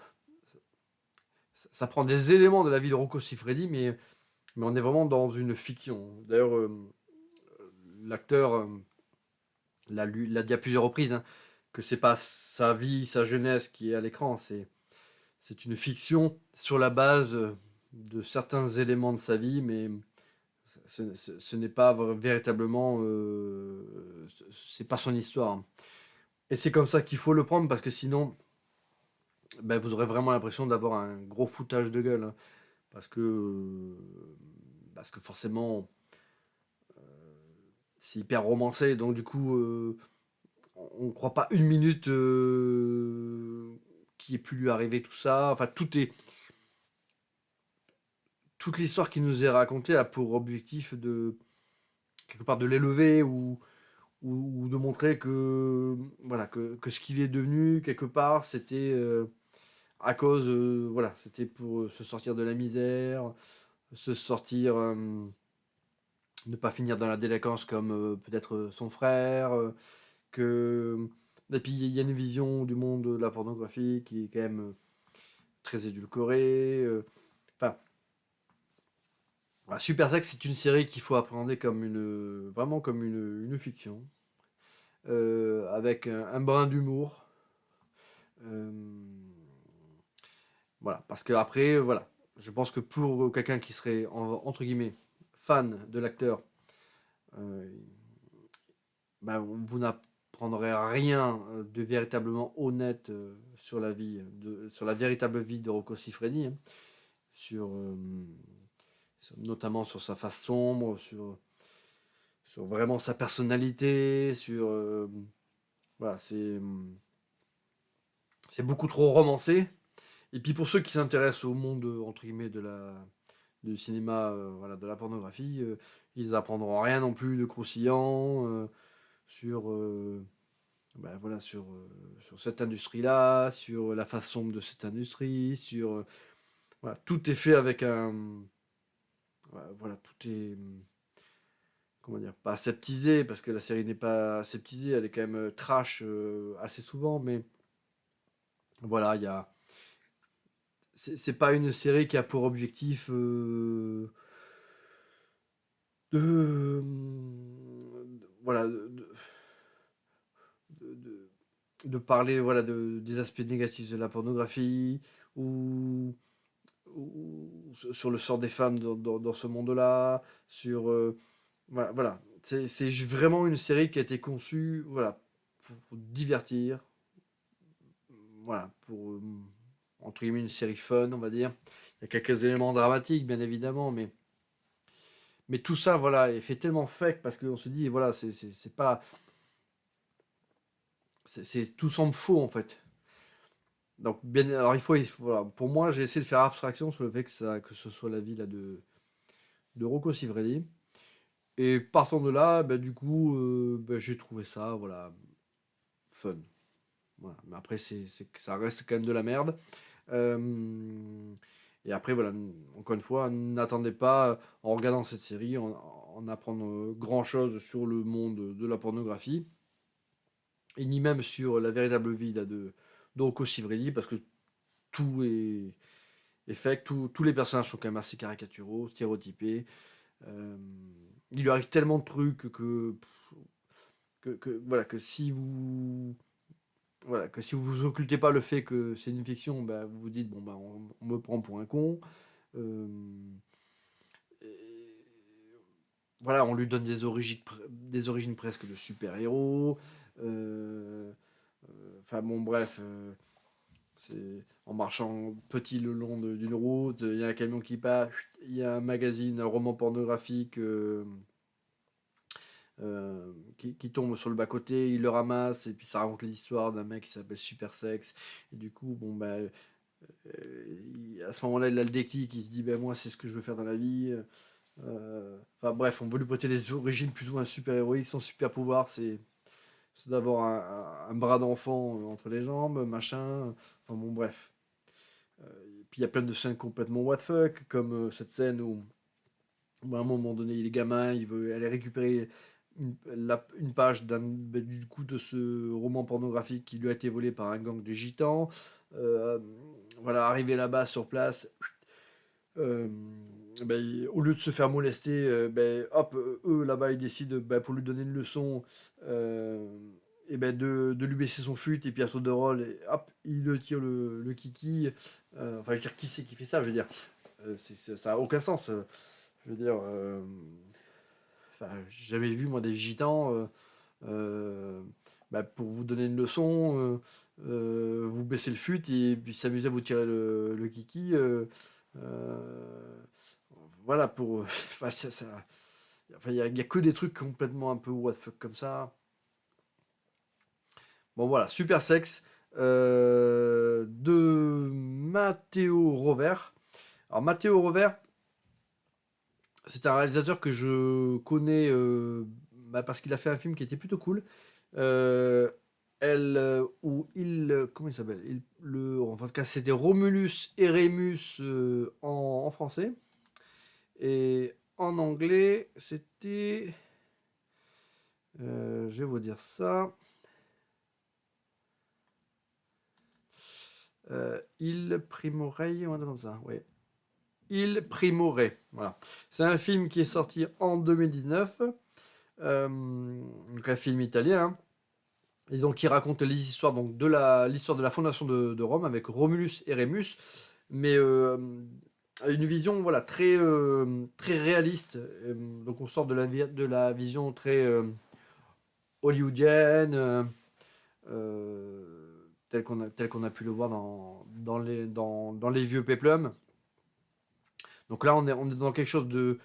ça prend des éléments de la vie de Rocco Siffredi, mais on est vraiment dans une fiction. D'ailleurs, l'acteur l'a dit à plusieurs reprises, hein, que c'est pas sa vie, sa jeunesse qui est à l'écran, c'est une fiction sur la base de certains éléments de sa vie, mais ce n'est pas véritablement, c'est pas son histoire. Et c'est comme ça qu'il faut le prendre parce que sinon, ben, vous aurez vraiment l'impression d'avoir un gros foutage de gueule, hein, parce que forcément, c'est hyper romancé, donc du coup, on ne croit pas une minute qu'il ait pu lui arriver tout ça. Enfin, toute l'histoire qui nous est racontée a pour objectif de quelque part de l'élever ou de montrer que voilà que ce qu'il est devenu quelque part c'était à cause voilà c'était pour se sortir de la misère, se sortir ne pas finir dans la délinquance comme peut-être son frère que et puis il y a une vision du monde de la pornographie qui est quand même très édulcorée enfin Super Sex c'est une série qu'il faut appréhender comme vraiment comme une fiction avec un brin d'humour. Euh, voilà, parce que après, voilà, je pense que pour quelqu'un qui serait entre guillemets fan de l'acteur, euh, ben, vous n'apprendrez rien de véritablement honnête sur la véritable vie de Rocco Siffredi, hein, sur, notamment sur sa face sombre, sur vraiment sa personnalité, sur voilà, c'est beaucoup trop romancé. Et puis pour ceux qui s'intéressent au monde entre guillemets du cinéma, voilà, de la pornographie, ils apprendront rien non plus de croustillant sur, ben voilà, sur cette industrie-là, sur la face sombre de cette industrie, voilà, tout est fait avec un, voilà, tout est comment dire, pas aseptisé parce que la série n'est pas aseptisée, elle est quand même trash assez souvent, mais voilà, il y a c'est pas une série qui a pour objectif de, voilà de, de parler voilà des aspects négatifs de la pornographie ou sur le sort des femmes dans ce monde-là, sur voilà. C'est vraiment une série qui a été conçue, voilà, pour divertir, voilà, pour entre guillemets une série fun, on va dire. Il y a quelques éléments dramatiques, bien évidemment, mais tout ça, voilà, est fait tellement fake parce qu'on se dit, voilà, c'est pas, tout semble faux en fait. Donc, bien, alors voilà, pour moi, j'ai essayé de faire abstraction sur le fait que ce soit la vie là, de Rocco Siffredi. Et partant de là, bah, du coup, bah, j'ai trouvé ça, voilà, fun. Voilà. Mais après, ça reste quand même de la merde. Et après, voilà, encore une fois, n'attendez pas, en regardant cette série, en apprendre grand chose sur le monde de la pornographie, et ni même sur la véritable vie là, de Rocco Siffredi, parce que tout est fake, tous les personnages sont quand même assez caricaturaux, stéréotypés. Euh, il lui arrive tellement de trucs voilà, que si vous voilà, que si vous occultez pas le fait que c'est une fiction, bah, vous vous dites bon bah on me prend pour un con. Euh, et voilà, on lui donne des origines presque de super-héros. Enfin bon bref, c'est en marchant petit le long d'une route, il y a un camion qui passe, il y a un magazine, un roman pornographique qui tombe sur le bas-côté, il le ramasse, et puis ça raconte l'histoire d'un mec qui s'appelle Super Sex. Et du coup, bon, bah, à ce moment-là, il a le déclic, il se dit, ben moi, c'est ce que je veux faire dans la vie. Enfin bref, on veut lui prêter des origines plus ou moins super-héroïques. Son super-pouvoir, c'est d'avoir un bras d'enfant entre les jambes, machin. Enfin bon, bref. Et puis il y a plein de scènes complètement what the fuck, comme cette scène où à un moment donné, il est gamin, il veut aller récupérer une page du coup de ce roman pornographique qui lui a été volé par un gang de gitans. Euh, voilà, arrivé là-bas sur place, euh, au lieu de se faire molester, hop, eux là-bas ils décident, pour lui donner une leçon, euh, de lui baisser son fut et puis à tour de rôle, et hop, il le tire le kiki. Enfin, je veux dire, qui c'est qui fait ça? Je veux dire, ça a aucun sens. Je veux dire, enfin, j'ai jamais vu moi des gitans euh, pour vous donner une leçon, vous baissez le fut et puis s'amuser à vous tirer le kiki. Euh, voilà pour. Enfin, enfin, y a que des trucs complètement un peu what the fuck comme ça. Bon voilà, Super Sex de Matteo Rover. Alors Matteo Rover, c'est un réalisateur que je connais parce qu'il a fait un film qui était plutôt cool. Euh, ou il, comment il s'appelle en tout cas, c'était Romulus et Remus en français. Et en anglais, c'était. Je vais vous dire ça. Il Primorei, ou un truc comme ça, ouais. Il Primore. Voilà. C'est un film qui est sorti en 2019. Donc un film italien, hein. Et donc il raconte les histoires donc l'histoire de la fondation de Rome avec Romulus et Rémus, mais une vision voilà très réaliste. Donc on sort de la vision très hollywoodienne, tel qu'on a pu le voir dans les vieux péplums. Donc là on est dans quelque chose de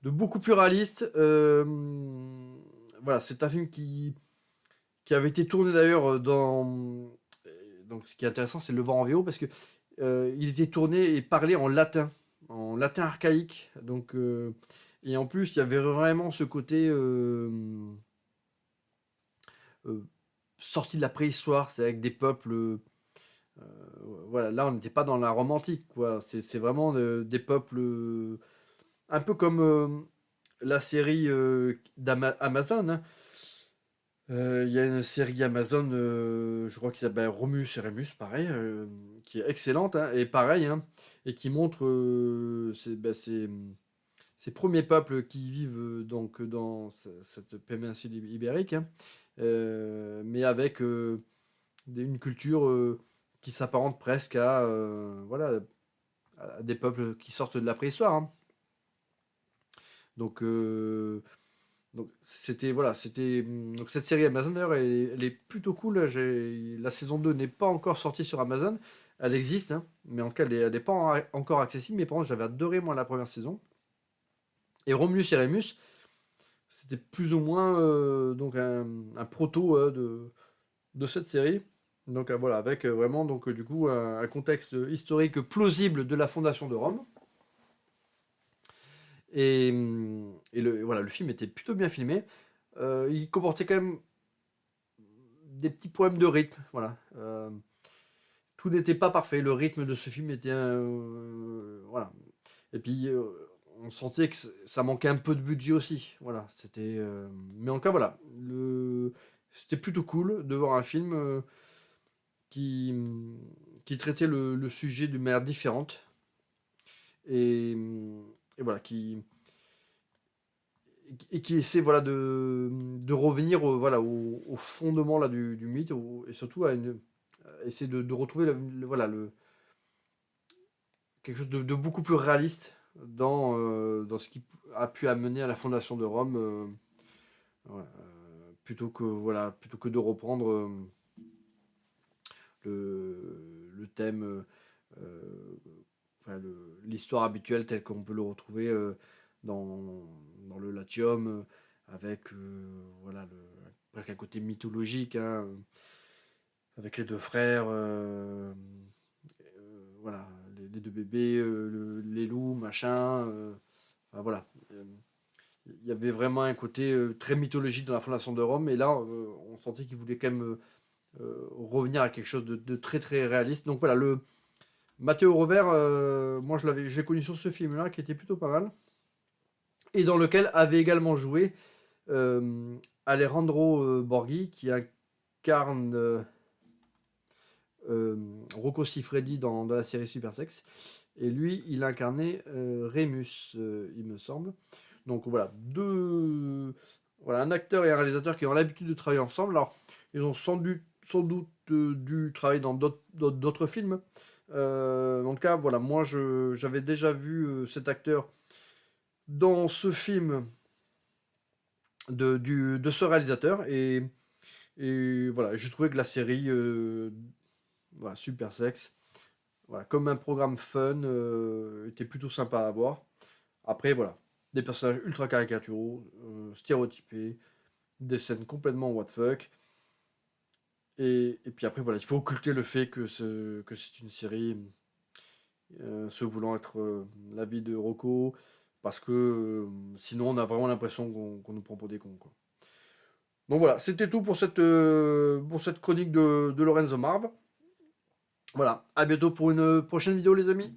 beaucoup plus réaliste. Voilà, c'est un film qui avait été tourné d'ailleurs donc ce qui est intéressant, c'est de le voir en VO parce que il était tourné et parlé en latin archaïque. Donc, et en plus, il y avait vraiment ce côté euh, sorti de la préhistoire, c'est avec des peuples. Voilà, là, on n'était pas dans la Rome antique, quoi. C'est vraiment des peuples un peu comme la série d'Amazon, hein. Il y a une série Amazon, je crois qu'il s'appelle Romus et Remus, pareil, qui est excellente, hein, et pareil, hein, et qui montre ces premiers peuples qui vivent donc dans cette péninsule ibérique, hein, mais avec une culture qui s'apparente presque à voilà à des peuples qui sortent de la préhistoire, hein. Donc, donc c'était voilà, donc cette série Amazon d'ailleurs, elle est plutôt cool. La saison 2 n'est pas encore sortie sur Amazon. Elle existe, hein, mais en tout cas, elle est pas encore accessible. Mais par contre, j'avais adoré moi la première saison. Et Romulus et Remus, c'était plus ou moins donc un proto de cette série. Donc voilà, avec vraiment donc du coup un contexte historique plausible de la fondation de Rome. Et voilà, le film était plutôt bien filmé. Il comportait quand même des petits problèmes de rythme. Voilà. Tout n'était pas parfait. Le rythme de ce film était voilà. Et puis on sentait que ça manquait un peu de budget aussi. Voilà. C'était. Mais en tout cas voilà. C'était plutôt cool de voir un film qui qui traitait le sujet d'une manière différente et, et voilà qui essaie voilà de revenir voilà au fondement là du mythe et surtout essayer de retrouver voilà quelque chose de beaucoup plus réaliste dans ce qui a pu amener à la fondation de Rome voilà, plutôt que de reprendre le thème enfin, l'histoire habituelle telle qu'on peut le retrouver dans le Latium avec voilà presque un côté mythologique hein, avec les deux frères voilà les deux bébés les loups machin enfin, voilà il y avait vraiment un côté très mythologique dans la fondation de Rome et là on sentait qu'il voulait quand même revenir à quelque chose de très très réaliste donc voilà le Matteo Rovere, moi je l'ai connu sur ce film-là qui était plutôt pas mal et dans lequel avait également joué Alejandro Borghi qui incarne Rocco Siffredi dans la série Super Sex et lui il incarnait Remus il me semble donc voilà voilà un acteur et un réalisateur qui ont l'habitude de travailler ensemble alors ils ont sans doute dû travailler dans d'autres films en tout cas voilà moi j'avais déjà vu cet acteur dans ce film de ce réalisateur et voilà j'ai trouvé que la série voilà, Super Sex voilà, comme un programme fun était plutôt sympa à voir après voilà des personnages ultra caricaturaux stéréotypés des scènes complètement what the fuck et puis après voilà il faut occulter le fait que c'est une série se voulant être la vie de Rocco parce que sinon on a vraiment l'impression qu'on nous prend pour des cons quoi. Donc voilà, c'était tout pour cette chronique de Lorenzo Marv. Voilà, à bientôt pour une prochaine vidéo les amis.